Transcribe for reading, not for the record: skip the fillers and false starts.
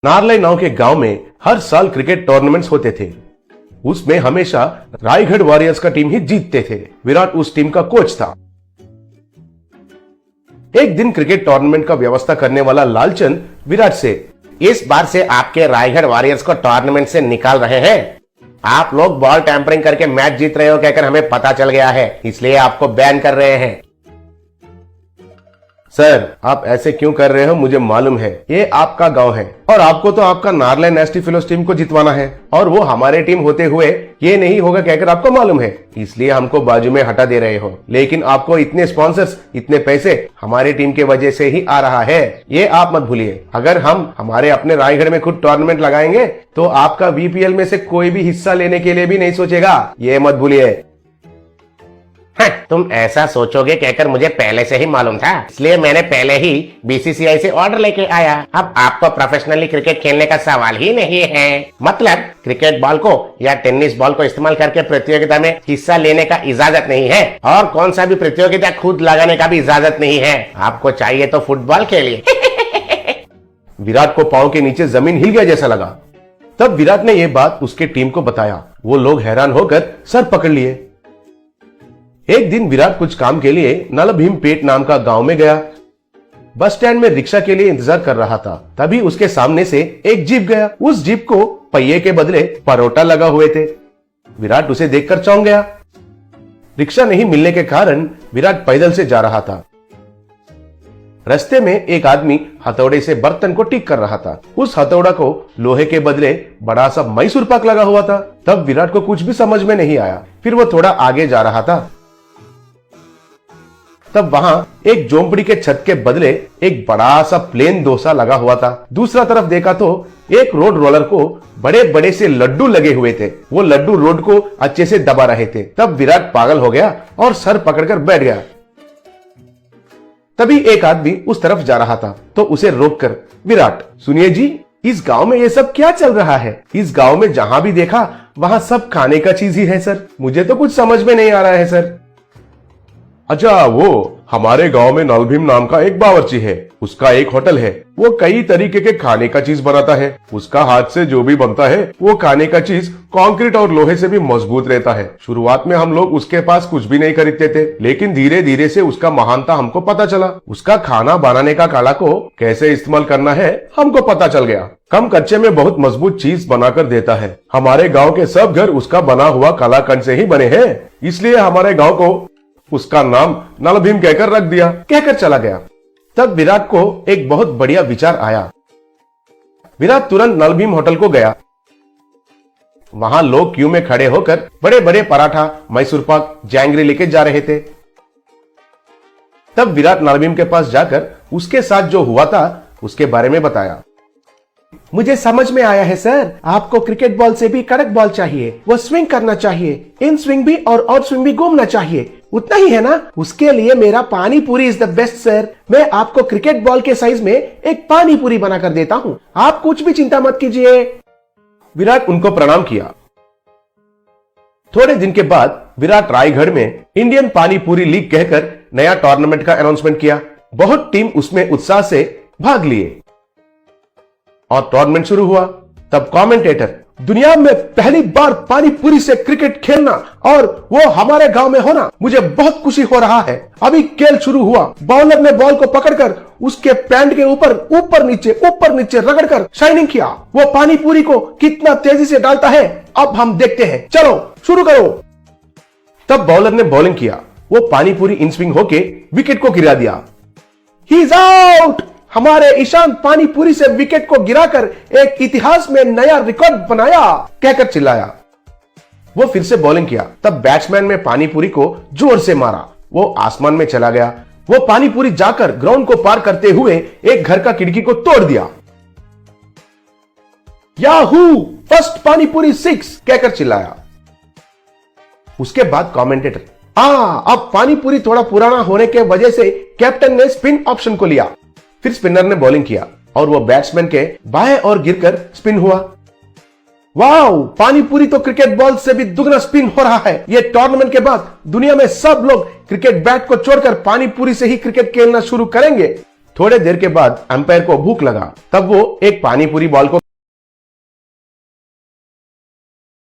नारलाई नाव के गांव में हर साल क्रिकेट टूर्नामेंट्स होते थे। उसमें हमेशा रायगढ़ वॉरियर्स का टीम ही जीतते थे। विराट उस टीम का कोच था। एक दिन क्रिकेट टूर्नामेंट का व्यवस्था करने वाला लालचंद विराट से, इस बार से आपके रायगढ़ वॉरियर्स को टूर्नामेंट से निकाल रहे हैं। आप लोग बॉल टैंपरिंग करके मैच जीत रहे हो कहकर हमें पता चल गया है, इसलिए आपको बैन कर रहे हैं। सर आप ऐसे क्यों कर रहे हो? मुझे मालूम है ये आपका गांव है और आपको तो आपका नारलाई नेस्टी फेलोज टीम को जितवाना है और वो हमारे टीम होते हुए ये नहीं होगा कहकर आपको मालूम है, इसलिए हमको बाजू में हटा दे रहे हो। लेकिन आपको इतने स्पॉन्सर्स, इतने पैसे हमारी टीम के वजह से ही आ रहा है, ये आप मत भूलिए। अगर हम हमारे अपने रायगढ़ में खुद टूर्नामेंट लगाएंगे तो आपका वीपीएल में से कोई भी हिस्सा लेने के लिए भी नहीं सोचेगा, ये मत भूलिए। तुम ऐसा सोचोगे कहकर मुझे पहले से ही मालूम था, इसलिए मैंने पहले ही बीसीसीआई से ऑर्डर लेके आया। अब आपको प्रोफेशनली क्रिकेट खेलने का सवाल ही नहीं है। मतलब क्रिकेट बॉल को या टेनिस बॉल को इस्तेमाल करके प्रतियोगिता में हिस्सा लेने का इजाजत नहीं है और कौन सा भी प्रतियोगिता खुद लगाने का भी इजाजत नहीं है। आपको चाहिए तो फुटबॉल खेलिए। विराट को पांव के नीचे जमीन हिल गया जैसा लगा। तब विराट ने यह बात उसके टीम को बताया। वो लोग हैरान होकर सर पकड़ लिए। एक दिन विराट कुछ काम के लिए नलभीमपेट नाम का गांव में गया। बस स्टैंड में रिक्शा के लिए इंतजार कर रहा था। तभी उसके सामने से एक जीप गया। उस जीप को पहिए के बदले परोटा लगा हुए थे। विराट उसे देखकर चौंक गया। रिक्शा नहीं मिलने के कारण विराट पैदल से जा रहा था। रास्ते में एक आदमी हथौड़े से बर्तन को ठीक कर रहा था। उस हथौड़ा को लोहे के बदले बड़ा सा मैसूर पाक लगा हुआ था। तब विराट को कुछ भी समझ में नहीं आया। फिर वो थोड़ा आगे जा रहा था। तब वहां एक झोंपड़ी के छत के बदले एक बड़ा सा प्लेन डोसा लगा हुआ था। दूसरा तरफ देखा तो एक रोड रोलर को बड़े बड़े से लड्डू लगे हुए थे। वो लड्डू रोड को अच्छे से दबा रहे थे। तब विराट पागल हो गया और सर पकड़कर बैठ गया। तभी एक आदमी उस तरफ जा रहा था तो उसे रोककर, विराट सुनिए जी, इस गांव में ये सब क्या चल रहा है? इस गांव में जहां भी देखा वहां सब खाने का चीज ही है सर। मुझे तो कुछ समझ में नहीं आ रहा है सर। अच्छा, वो हमारे गांव में नलभीम नाम का एक बावर्ची है। उसका एक होटल है। वो कई तरीके के खाने का चीज बनाता है। उसका हाथ से जो भी बनता है वो खाने का चीज कंक्रीट और लोहे से भी मजबूत रहता है। शुरुआत में हम लोग उसके पास कुछ भी नहीं खरीदते थे, लेकिन धीरे धीरे से उसका महानता हमको पता चला। उसका खाना बनाने का कला को कैसे इस्तेमाल करना है हमको पता चल गया। कम कच्चे में बहुत मजबूत चीज बनाकर देता है। हमारे गाँव के सब घर उसका बना हुआ कलाकंड से ही बने हैं, इसलिए हमारे गाँव को उसका नाम नलभीम कहकर रख दिया। कहकर चला गया। तब विराट को एक बहुत बढ़िया विचार आया। विराट तुरंत नलभीम होटल को गया। वहां लोग क्यू में खड़े होकर बड़े बड़े पराठा, मैसूर पाक, जैंगरी लेके जा रहे थे। तब विराट नलभीम के पास जाकर उसके साथ जो हुआ था उसके बारे में बताया। मुझे समझ में आया है सर, आपको क्रिकेट बॉल से भी कड़क बॉल चाहिए। वो स्विंग करना चाहिए, इन स्विंग भी और आउट स्विंग भी घूमना चाहिए। उतना ही है ना? उसके लिए मेरा पानी पूरी इज द बेस्ट सर। मैं आपको क्रिकेट बॉल के साइज में एक पानी पूरी बनाकर देता हूँ, आप कुछ भी चिंता मत कीजिए। विराट उनको प्रणाम किया। थोड़े दिन के बाद विराट रायगढ़ में इंडियन पानी पूरी लीग कहकर नया टूर्नामेंट का अनाउंसमेंट किया। बहुत टीम उसमें उत्साह से भाग लिए और टूर्नामेंट शुरू हुआ। तब कमेंटेटर, दुनिया में पहली बार पानी पूरी से क्रिकेट खेलना और वो हमारे गांव में होना, मुझे बहुत खुशी हो रहा है। अभी खेल शुरू हुआ। बॉलर ने बॉल को पकड़कर उसके पैंट के ऊपर नीचे रगड़कर शाइनिंग किया। वो पानी पूरी को कितना तेजी से डालता है अब हम देखते हैं। चलो शुरू करो। तब बॉलर ने बॉलिंग किया। वो पानी पूरी इन स्विंग होके विकेट को गिरा दिया। He is out. हमारे ईशान पानीपुरी से विकेट को गिराकर एक इतिहास में नया रिकॉर्ड बनाया, कहकर चिल्लाया। वो फिर से बॉलिंग किया। तब बैट्समैन ने पानीपुरी को जोर से मारा। वो आसमान में चला गया। वो पानीपुरी जाकर ग्राउंड को पार करते हुए एक घर का खिड़की को तोड़ दिया। याहू, फर्स्ट पानीपुरी 6, कहकर चिल्लाया। उसके बाद कमेंटेटर, अब पानीपुरी थोड़ा पुराना होने के वजह से कैप्टन ने स्पिन ऑप्शन को लिया। फिर स्पिनर ने बॉलिंग किया और वो बैट्समैन के बाएं और गिरकर स्पिन हुआ। वाओ, पानीपुरी तो क्रिकेट बॉल से भी दुगना स्पिन हो रहा है। ये टूर्नामेंट के बाद दुनिया में सब लोग क्रिकेट बैट को छोड़कर पानीपुरी से ही क्रिकेट खेलना शुरू करेंगे। थोड़े देर के बाद अंपायर को भूख लगा, तब वो एक पानी पूरी बॉल को